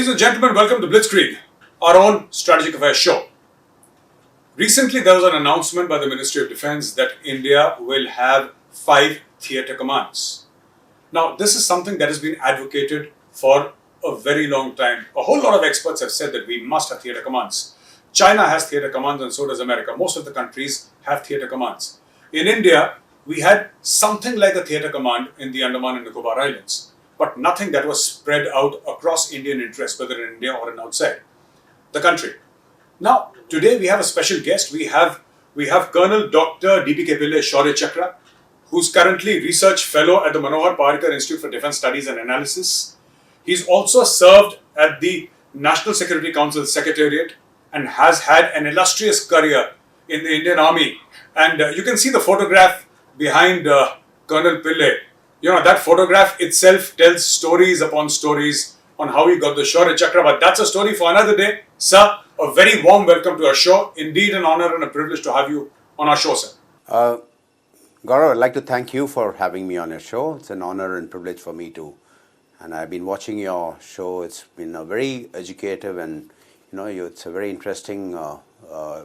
Ladies and gentlemen, welcome to BLITZKRIEG, our own strategic affairs show. Recently, there was an announcement by the Ministry of Defence that India will have 5 theatre commands. Now, this is something that has been advocated for a very long time. A whole lot of experts have said that we must have theatre commands. China has theatre commands and so does America. Most of the countries have theatre commands. In India, we had something like a theatre command in the Andaman and Nicobar Islands, but nothing that was spread out across Indian interests, whether in India or in outside the country. Now, today we have a special guest. We have Colonel Dr. D.P.K. Pillai Shaurya Chakra, who's currently Research Fellow at the Manohar Parrikar Institute for Defence Studies and Analysis. He's also served at the National Security Council Secretariat and has had an illustrious career in the Indian Army. And you can see the photograph behind Colonel Pillai. You know, that photograph itself tells stories upon stories on how he got the Shaurya Chakra, but that's a story for another day. Sir, a very warm welcome to our show. Indeed an honor and a privilege to have you on our show, sir. Gaurav, I'd like to thank you for having me on your show. It's an honor and privilege for me too. And I've been watching your show. It's been a very educative and it's a very interesting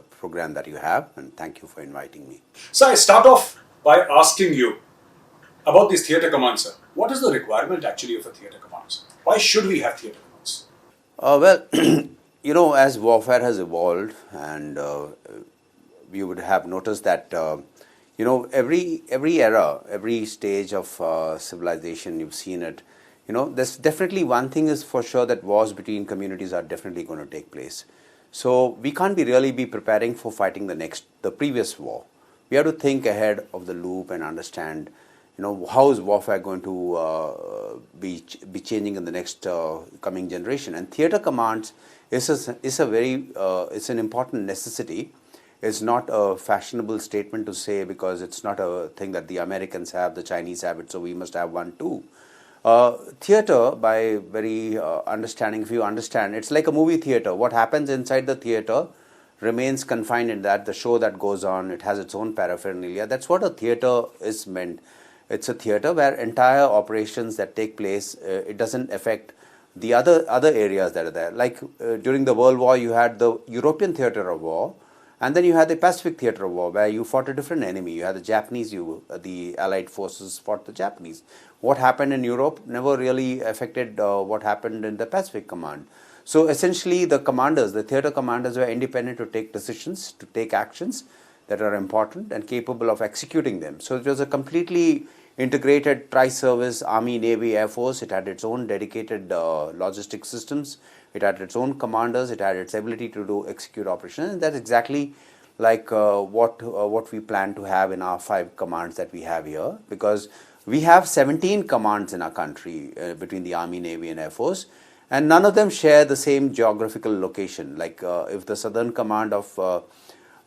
program that you have. And thank you for inviting me. So I start off by asking you about these theatre commands, sir. What is the requirement actually of a theatre commands? Why should we have theatre commands? Well, as warfare has evolved, and you would have noticed that every era, every stage of civilization, you've seen it. There's definitely one thing is for sure, that wars between communities are definitely going to take place. So we can't really be preparing for fighting the previous war. We have to think ahead of the loop and understand, how is warfare going to be changing in the next coming generation. And theatre commands is an important necessity. It's not a fashionable statement to say, because it's not a thing that the Americans have, the Chinese have it, so we must have one too. Theatre, by very understanding, if you understand, it's like a movie theatre. What happens inside the theatre remains confined in that. The show that goes on, it has its own paraphernalia. That's what a theatre is meant. It's a theatre where entire operations that take place, it doesn't affect the other areas that are there. Like during the World War, you had the European theatre of war, and then you had the Pacific theatre of war, where you fought a different enemy. You had the Japanese, the Allied forces fought the Japanese. What happened in Europe never really affected what happened in the Pacific Command. So essentially, the commanders, the theatre commanders, were independent to take decisions, to take actions that are important and capable of executing them. So it was a completely integrated tri-service Army, Navy, Air Force. It had its own dedicated logistic systems. It had its own commanders. It had its ability to execute operations. And that's exactly like what we plan to have in our 5 commands that we have here, because we have 17 commands in our country between the Army, Navy and Air Force, and none of them share the same geographical location. Like if the Southern Command of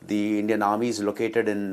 the Indian Army is located in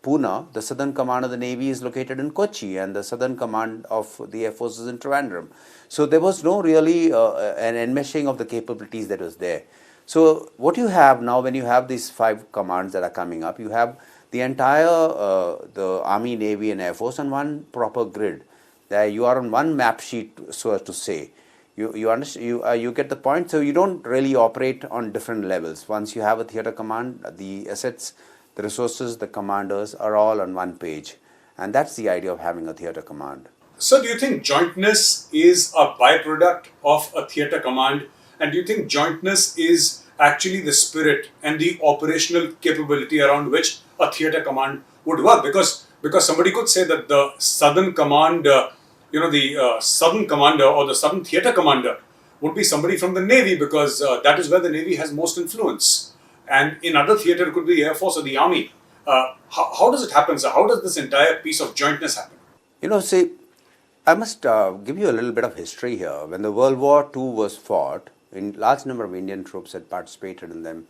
Pune, the Southern Command of the Navy is located in Kochi, and the Southern Command of the Air Force is in Trivandrum. So there was no really an enmeshing of the capabilities that was there. So what you have now, when you have these 5 commands that are coming up, you have the entire the Army, Navy and Air Force on one proper grid. There you are on one map sheet, so to say. You understand, you get the point. So you don't really operate on different levels. Once you have a theatre command, the assets, the resources, the commanders are all on one page, and that's the idea of having a theatre command. So do you think jointness is a byproduct of a theatre command, and do you think jointness is actually the spirit and the operational capability around which a theatre command would work? Because somebody could say that the Southern Command, the Southern Commander or the Southern Theatre Commander would be somebody from the Navy, because that is where the Navy has most influence. And in other theatre, it could be the Air Force or the Army. How does it happen, sir? How does this entire piece of jointness happen? See, I must give you a little bit of history here. When the World War II was fought, a large number of Indian troops had participated in them,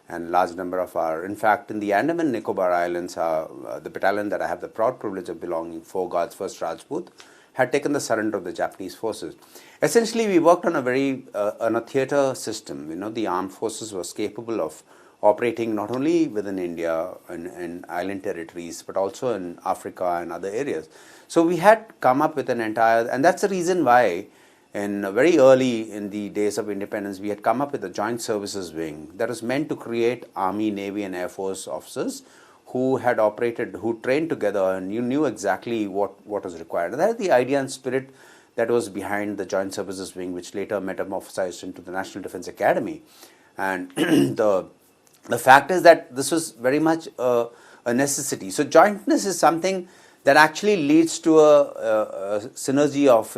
and large number of in fact, in the Andaman and Nicobar Islands, the battalion that I have the proud privilege of belonging, 4 Guards, 1st Rajput, had taken the surrender of the Japanese forces. Essentially, we worked on a theatre system. The armed forces was capable of operating not only within India and island territories, but also in Africa and other areas. So we had come up with an entire, and that's the reason why very early in the days of independence, we had come up with a joint services wing that was meant to create Army, Navy, and Air Force officers who had operated, who trained together, and you knew exactly what was required. And that is the idea and spirit that was behind the Joint Services Wing, which later metamorphosized into the National Defence Academy. And the fact is that this was very much a necessity. So jointness is something that actually leads to a synergy of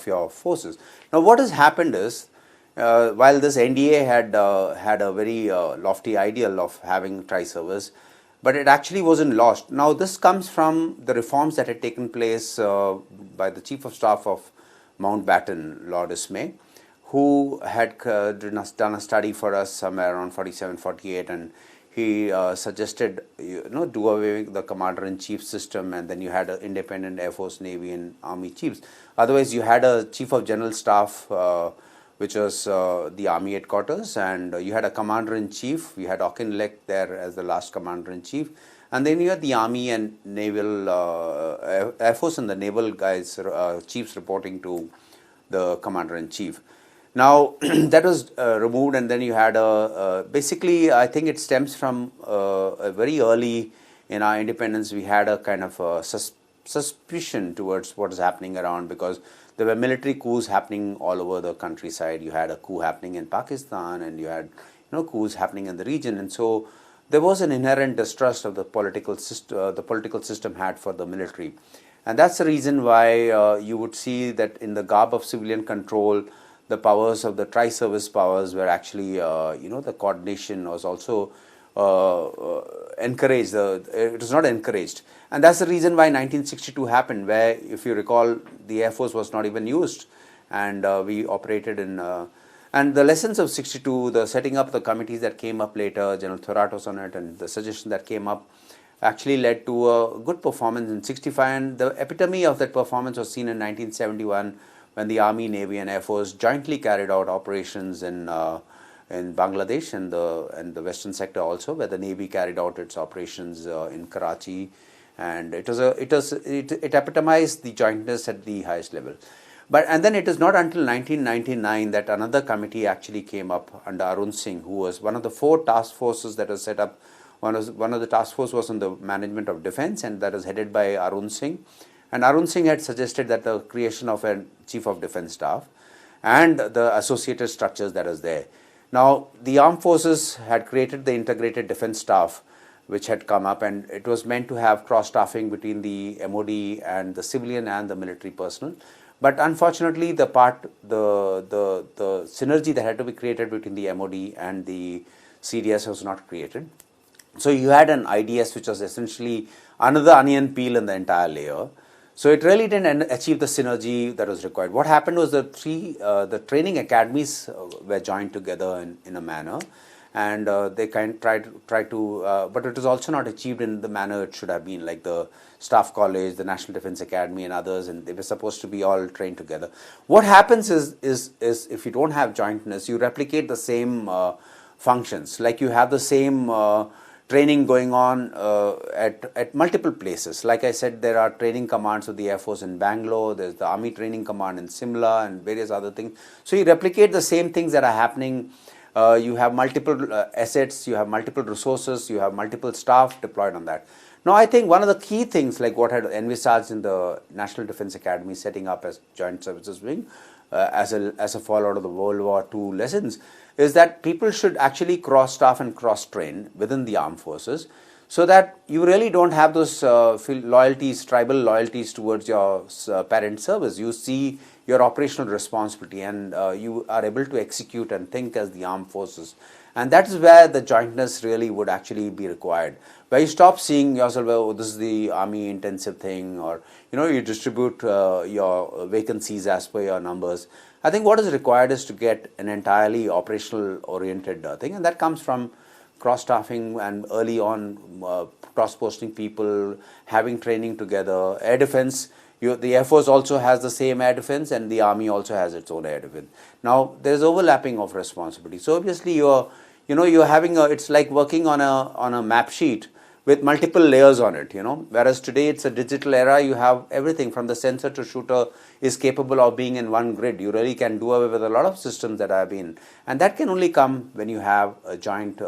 your forces. Now, what has happened is, while this NDA had a very lofty ideal of having tri-service, but it actually wasn't lost. Now, this comes from the reforms that had taken place by the Chief of Staff of Mountbatten, Lord Ismay, who had done a study for us somewhere around 47, 48, and he suggested, do away with the commander-in-chief system, and then you had an independent Air Force, Navy, and Army chiefs. Otherwise, you had a Chief of General Staff, which was the Army headquarters, and you had a commander-in-chief. You had Auchinleck there as the last commander-in-chief, and then you had the Army and Naval, Air Force and the Naval guys, chiefs reporting to the commander-in-chief. Now, that was removed, and then you had basically, I think it stems from a very early in our independence, we had a kind of suspicion towards what is happening around, because there were military coups happening all over the countryside. You had a coup happening in Pakistan, and you had coups happening in the region, and so there was an inherent distrust of the political system had for the military, and that's the reason why you would see that in the garb of civilian control, the powers of the tri-service powers were actually, the coordination was also encouraged. It was not encouraged. And that's the reason why 1962 happened, where, if you recall, the Air Force was not even used, and we operated in... and the lessons of 62, the setting up the committees that came up later, General Thorat was on it, and the suggestion that came up actually led to a good performance in 65, and the epitome of that performance was seen in 1971, when the Army, Navy, and Air Force jointly carried out operations in Bangladesh and the western sector also, where the Navy carried out its operations in Karachi, and it epitomized the jointness at the highest level. And then it is not until 1999 that another committee actually came up under Arun Singh, who was one of the 4 task forces that was set up. One of the task force was on the management of defense, and that was headed by Arun Singh. And Arun Singh had suggested that the creation of a Chief of Defence Staff and the associated structures that was there. Now, the armed forces had created the Integrated Defence Staff, which had come up, and it was meant to have cross-staffing between the MOD and the civilian and the military personnel. But unfortunately, the synergy that had to be created between the MOD and the CDS was not created. So you had an IDS, which was essentially another onion peel in the entire layer. So it really didn't achieve the synergy that was required. What happened was the training academies were joined together in a manner, and they tried to, but it was also not achieved in the manner it should have been, like the Staff College, the National Defence Academy, and others, and they were supposed to be all trained together. What happens is if you don't have jointness, you replicate the same functions, like you have the same training going on at multiple places. Like I said, there are training commands of the Air Force in Bangalore, there's the Army Training Command in Simla, and various other things. So you replicate the same things that are happening. You have multiple assets, you have multiple resources, you have multiple staff deployed on that. Now, I think one of the key things, like what had envisaged in the National Defence Academy setting up as Joint Services Wing, as a fallout of the World War II lessons, is that people should actually cross-staff and cross-train within the armed forces, so that you really don't have those tribal loyalties towards your parent service. You see your operational responsibility, and you are able to execute and think as the armed forces. And that is where the jointness really would actually be required, where you stop seeing yourself, oh, this is the army intensive thing, or you distribute your vacancies as per your numbers. I think what is required is to get an entirely operational oriented thing, and that comes from cross-staffing and early on cross-posting people, having training together. Air defense, the Air Force also has the same air defense, and the Army also has its own air defense. Now, there is overlapping of responsibility. So obviously, you're having it's like working on a map sheet, with multiple layers on it, whereas today it's a digital era. You have everything from the sensor to shooter is capable of being in one grid. You really can do away with a lot of systems that have been, and that can only come when you have a joint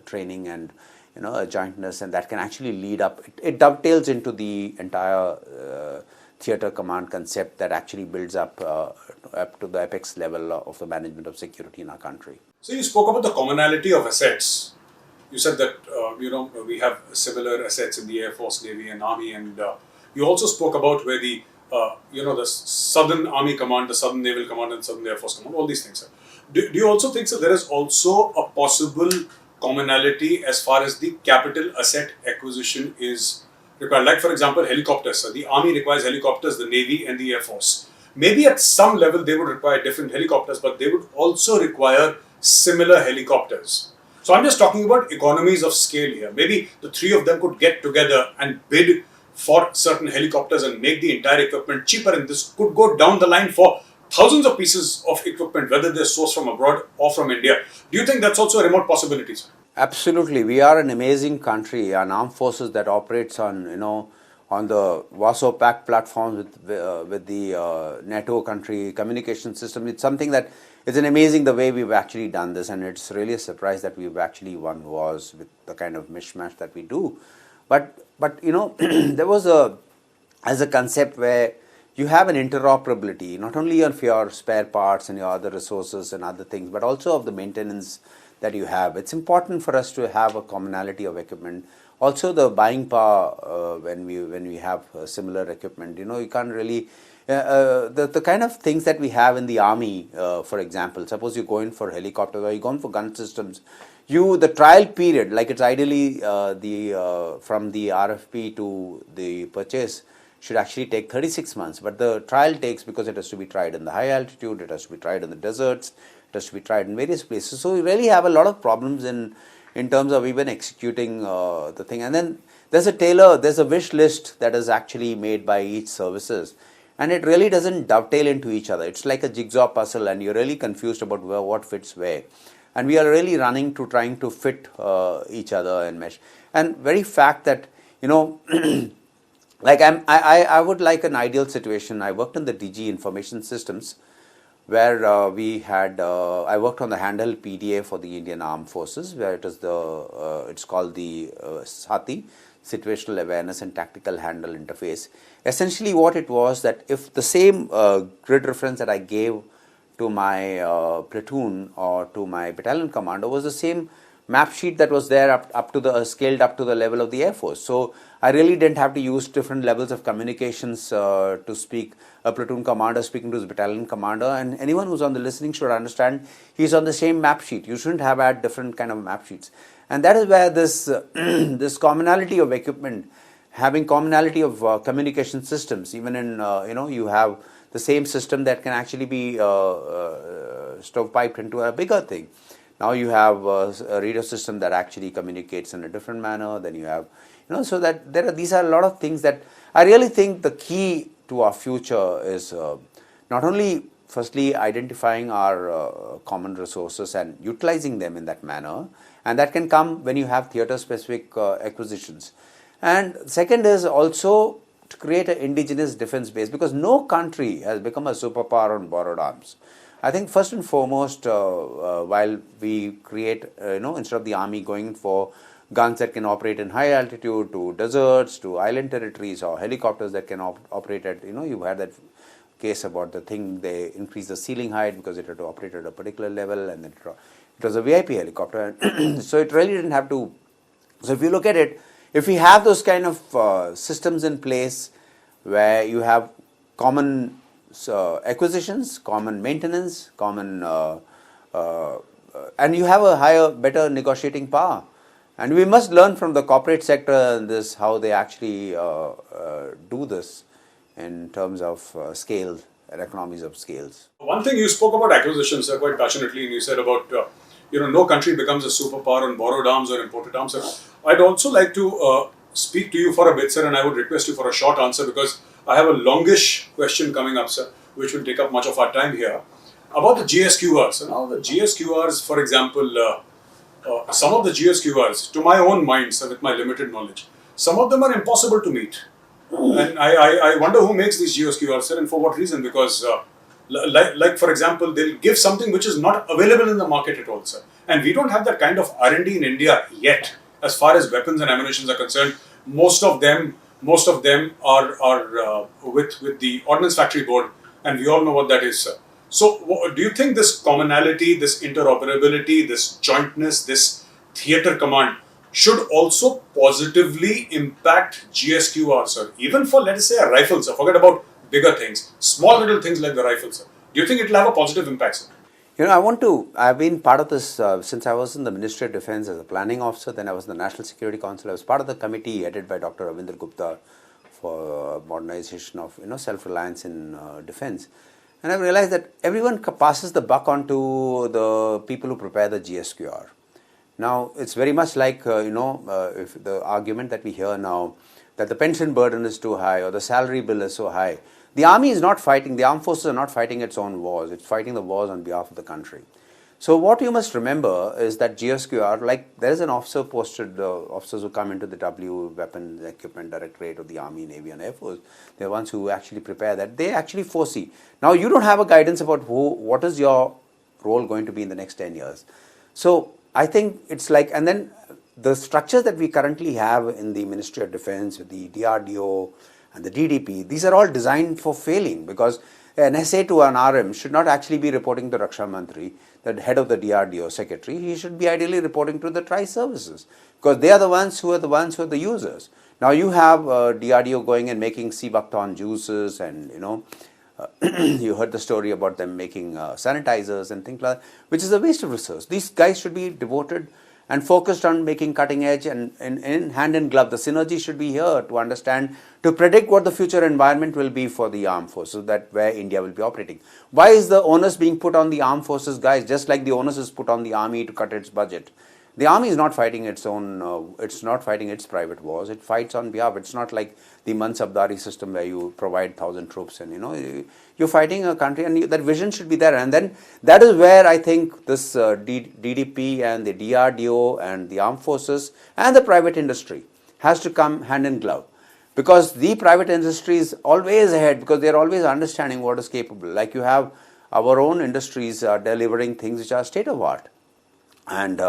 training and a jointness, and that can actually lead up. It dovetails into the entire theater command concept that actually builds up to the apex level of the management of security in our country. So you spoke about the commonality of assets. You said that we have similar assets in the Air Force, Navy, and Army, and you also spoke about where the the Southern Army Command, the Southern Naval Command, and Southern Air Force Command. All these things. Do you also think there is also a possible commonality as far as the capital asset acquisition is required? Like, for example, helicopters. So the Army requires helicopters, the Navy and the Air Force. Maybe at some level they would require different helicopters, but they would also require similar helicopters. So I'm just talking about economies of scale here. Maybe the three of them could get together and bid for certain helicopters and make the entire equipment cheaper, and this could go down the line for thousands of pieces of equipment, whether they're sourced from abroad or from India. Do you think that's also a remote possibility, sir? Absolutely. We are an amazing country, an armed forces that operates on, on the Warsaw Pact platforms with the NATO country communication system. It's something that it's amazing the way we've actually done this, and it's really a surprise that we've actually won wars with the kind of mishmash that we do. But there was as a concept where you have an interoperability, not only of your spare parts and your other resources and other things, but also of the maintenance that you have. It's important for us to have a commonality of equipment. Also, the buying power when we have similar equipment. You can't really the kind of things that we have in the army. For example, suppose you go in for helicopters or you go in for gun systems. The trial period, like it's ideally from the RFP to the purchase, should actually take 36 months. But the trial takes, because it has to be tried in the high altitude, it has to be tried in the deserts, it has to be tried in various places. So we really have a lot of problems in terms of even executing the thing. And then there's a wish list that is actually made by each services, and it really doesn't dovetail into each other. It's like a jigsaw puzzle, and you're really confused about what fits where. And we are really running to trying to fit each other and mesh. And very fact that, like I would like an ideal situation. I worked in the DG Information Systems, where we had I worked on the handheld PDA for the Indian Armed Forces, where it is it's called the SATI, Situational Awareness and Tactical Handle Interface. Essentially, what it was that if the same grid reference that I gave to my platoon or to my battalion commander was the same map sheet that was there up to the scaled up to the level of the Air Force. So I really didn't have to use different levels of communications to speak. A platoon commander speaking to his battalion commander, and anyone who's on the listening should understand he's on the same map sheet. You shouldn't have had different kind of map sheets, and that is where this this commonality of equipment, having commonality of communication systems, even in you have the same system that can actually be stovepiped into a bigger thing. Now you have a radio system that actually communicates in a different manner. Then you have, so that these are a lot of things that I really think the key to our future is not only firstly identifying our common resources and utilizing them in that manner, and that can come when you have theater specific acquisitions. And second is also to create an indigenous defense base, because no country has become a superpower on borrowed arms. I think first and foremost, while we create, instead of the army going for guns that can operate in high altitude, to deserts, to island territories, or helicopters that can operate at, you had that case about the thing, they increased the ceiling height because it had to operate at a particular level, and then it was a VIP helicopter. So it really didn't have to. So if you look at it, if we have those kind of systems in place where you have common acquisitions, common maintenance, common, and you have a better negotiating power. And we must learn from the corporate sector and this, how they actually do this in terms of scale and economies of scales. One thing you spoke about acquisitions quite passionately, and you said about no country becomes a superpower on borrowed arms or imported arms. Sir, I'd also like to speak to you for a bit, sir, and I would request you for a short answer, because I have a longish question coming up, sir, which will take up much of our time here, about the GSQRs. So now the GSQRs, for example, some of the GSQRs, to my own mind, sir, with my limited knowledge, some of them are impossible to meet. And I wonder who makes these GSQRs, sir, and for what reason? Because, like for example, they'll give something which is not available in the market at all, sir. And we don't have that kind of R&D in India yet, as far as weapons and ammunition are concerned. Most of them are with the Ordnance Factory Board, and we all know what that is, sir. So, do you think this commonality, this interoperability, this jointness, this theatre command should also positively impact GSQR, sir? Even for, let us say, a rifle, sir. Forget about bigger things, small little things like the rifle, sir. Do you think it will have a positive impact, sir? I've been part of this since I was in the Ministry of Defense as a planning officer, then I was in the National Security Council. I was part of the committee headed by Dr. Ravindra Gupta for modernization of self-reliance in defense. And I realized that everyone passes the buck on to the people who prepare the GSQR. Now, it's very much like, if the argument that we hear now that the pension burden is too high or the salary bill is so high. The army is not fighting, the armed forces are not fighting its own wars, it's fighting the wars on behalf of the country. So what you must remember is that GSQR, like there is an officer posted, officers who come into the Weapons Equipment Directorate of the Army, Navy and Air Force, they're ones who actually prepare that. They actually foresee. Now you don't have a guidance about what is your role going to be in the next 10 years. So I think it's like, and then the structures that we currently have in the Ministry of Defense, the DRDO and the DDP, these are all designed for failing because an SA to an RM should not actually be reporting to Raksha Mantri, the head of the DRDO secretary. He should be ideally reporting to the tri-services because they are the ones who are the users. Now you have DRDO going and making Seabuckthorn juices and you heard the story about them making sanitizers and things like that, which is a waste of resource. These guys should be devoted and focused on making cutting edge and in hand in glove. The synergy should be here to understand, to predict what the future environment will be for the armed forces, that where India will be operating. Why is the onus being put on the armed forces guys, just like the onus is put on the army to cut its budget? The army is not fighting its own, it's not fighting its private wars, it fights on behalf. It's not like the Mansabdari system where you provide 1,000 troops and you're fighting a country and that vision should be there. And then that is where I think this DDP and the DRDO and the armed forces and the private industry has to come hand in glove. Because the private industry is always ahead because they're always understanding what is capable. Like you have our own industries are delivering things which are state of art. And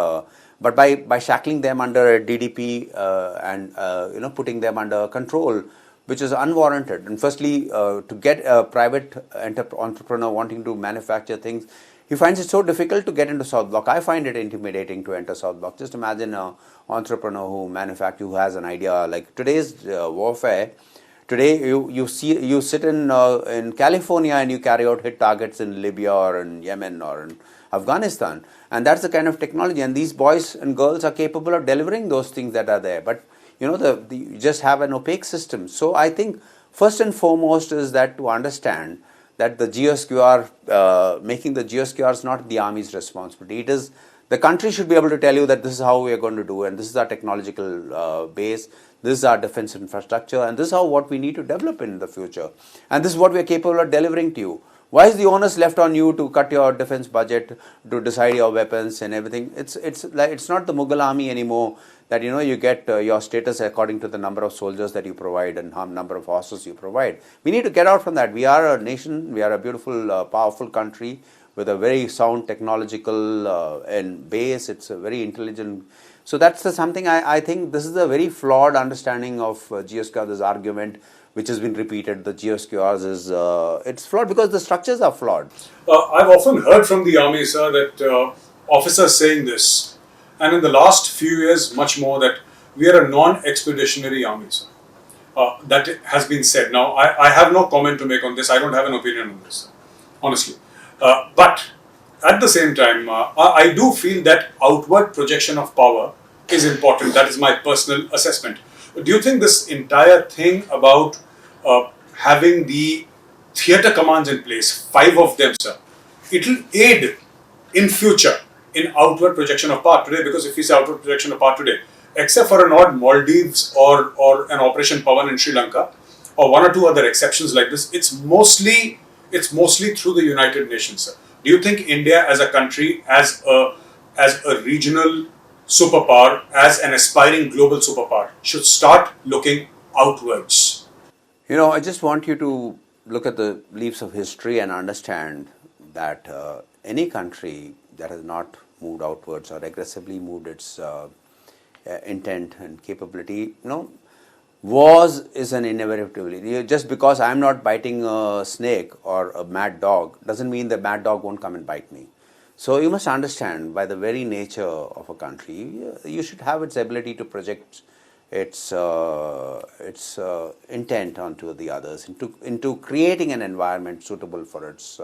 but by shackling them under a DDP and putting them under control, which is unwarranted. And firstly, to get a private entrepreneur wanting to manufacture things, he finds it so difficult to get into South Block. I find it intimidating to enter South Block. Just imagine an entrepreneur who has an idea like today's warfare. Today you sit in California and you carry out hit targets in Libya or in Yemen or in Afghanistan, and that's the kind of technology. And these boys and girls are capable of delivering those things that are there. But you just have an opaque system. So I think first and foremost is that to understand that the GSQR, making the GSQR is not the army's responsibility. It is the country should be able to tell you that this is how we are going to do, and this is our technological base. This is our defense infrastructure, and this is what we need to develop in the future. And this is what we are capable of delivering to you. Why is the onus left on you to cut your defense budget, to decide your weapons and everything? It's not the Mughal army anymore that you get your status according to the number of soldiers that you provide and number of horses you provide. We need to get out from that. We are a nation. We are a beautiful, powerful country with a very sound technological and base. It's a very intelligent. So that's something I think this is a very flawed understanding of GSQR, this argument which has been repeated, the GSQRs is, it's flawed because the structures are flawed. I've often heard from the army, sir, that officers saying this, and in the last few years much more, that we are a non-expeditionary army, sir. That has been said. Now, I have no comment to make on this. I don't have an opinion on this, sir, honestly. But at the same time, I do feel that outward projection of power is important. That is my personal assessment. Do you think this entire thing about having the theatre commands in place, 5 of them, sir, it will aid in future in outward projection of power today? Because if we say outward projection of power today, except for an odd Maldives or an Operation Pavan in Sri Lanka, or one or two other exceptions like this, it's mostly through the United Nations, sir. Do you think India as a country, as a regional superpower, as an aspiring global superpower, should start looking outwards? I just want you to look at the leaves of history and understand that any country that has not moved outwards or aggressively moved its intent and capability, wars is an inevitability. Just because I'm not biting a snake or a mad dog doesn't mean the mad dog won't come and bite me. So you must understand, by the very nature of a country, you should have its ability to project its intent onto the others, into creating an environment suitable for its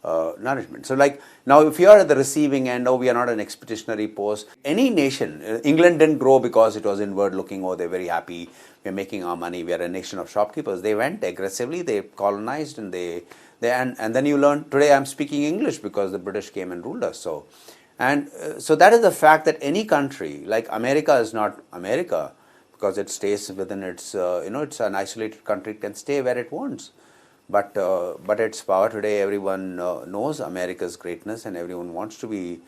nourishment. So like now, if you are at the receiving end, we are not an expeditionary post. Any nation, England didn't grow because it was inward looking, they're very happy, we're making our money, we are a nation of shopkeepers. They went aggressively, they colonized, and and then you learn, today I'm speaking English because the British came and ruled us. So that is the fact that any country, like America is not America because it stays within its, it's an isolated country, it can stay where it wants. But its power today, everyone knows America's greatness, and everyone wants to be,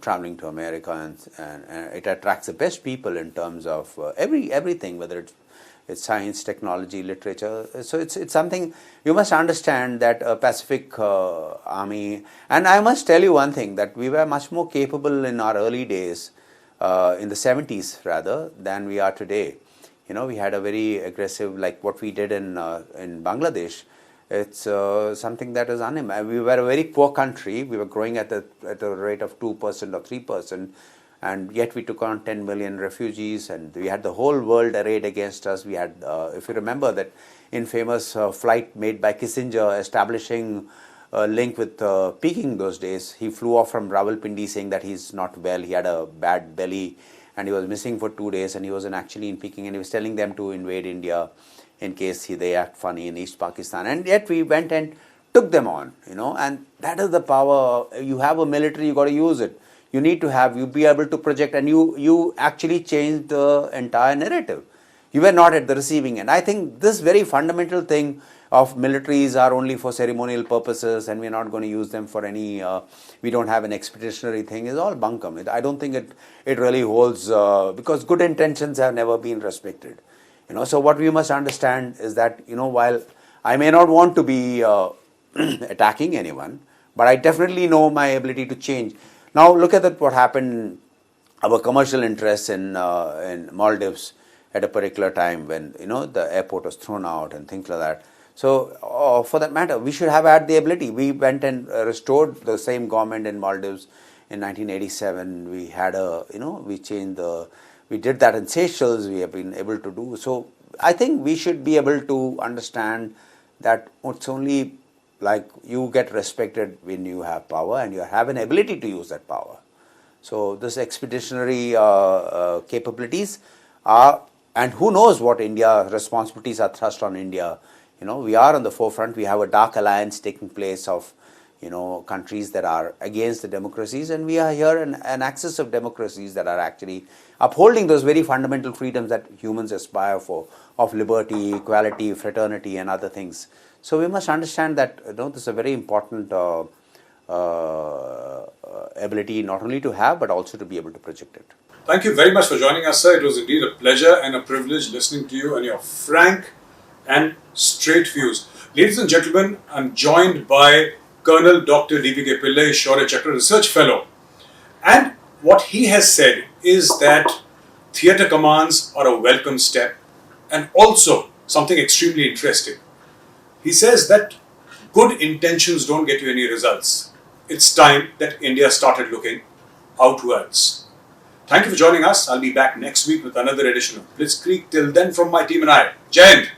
traveling to America, and it attracts the best people in terms of everything, whether it's science, technology, literature. So it's something you must understand, that Pacific Army. And I must tell you one thing, that we were much more capable in our early days, in the 70s rather, than we are today. We had a very aggressive, like what we did in Bangladesh. It's something that is unimaginable. We were a very poor country. We were growing at a rate of 2% or 3%, and yet we took on 10 million refugees, and we had the whole world arrayed against us. We had, if you remember, that infamous flight made by Kissinger establishing a link with Peking those days. He flew off from Rawalpindi saying that he's not well, he had a bad belly, and he was missing for 2 days, and he wasn't actually in Peking, and he was telling them to invade India in case they act funny in East Pakistan. And yet we went and took them on, and that is the power. You have a military, you got to use it. You need to you be able to project, and you actually changed the entire narrative. You were not at the receiving end. I think this very fundamental thing of militaries are only for ceremonial purposes, and we're not going to use them for any, we don't have an expeditionary thing, is all bunkum. I don't think it really holds, because good intentions have never been respected. So what we must understand is that, while I may not want to be attacking anyone, but I definitely know my ability to change. Now look at what happened, our commercial interests in Maldives at a particular time when, the airport was thrown out and things like that. So for that matter, we should have had the ability. We went and restored the same government in Maldives in 1987. We had we did that in Seychelles, we have been able to do. So I think we should be able to understand that it's only like you get respected when you have power and you have an ability to use that power. So this expeditionary capabilities are, and who knows what India's responsibilities are thrust on India. We are on the forefront. We have a dark alliance taking place of countries that are against the democracies, and we are here in an axis of democracies that are actually upholding those very fundamental freedoms that humans aspire for, of liberty, equality, fraternity, and other things. So we must understand that this is a very important ability not only to have but also to be able to project it. Thank you very much for joining us, sir. It was indeed a pleasure and a privilege listening to you and your frank and straight views. Ladies and gentlemen, I'm joined by Colonel Dr. D.V.K. Pillai, Shaurya Chakra Research Fellow. And what he has said is that theatre commands are a welcome step, and also something extremely interesting. He says that good intentions don't get you any results. It's time that India started looking outwards. Thank you for joining us. I'll be back next week with another edition of Blitzkrieg. Till then, from my team and I, Jai Hind.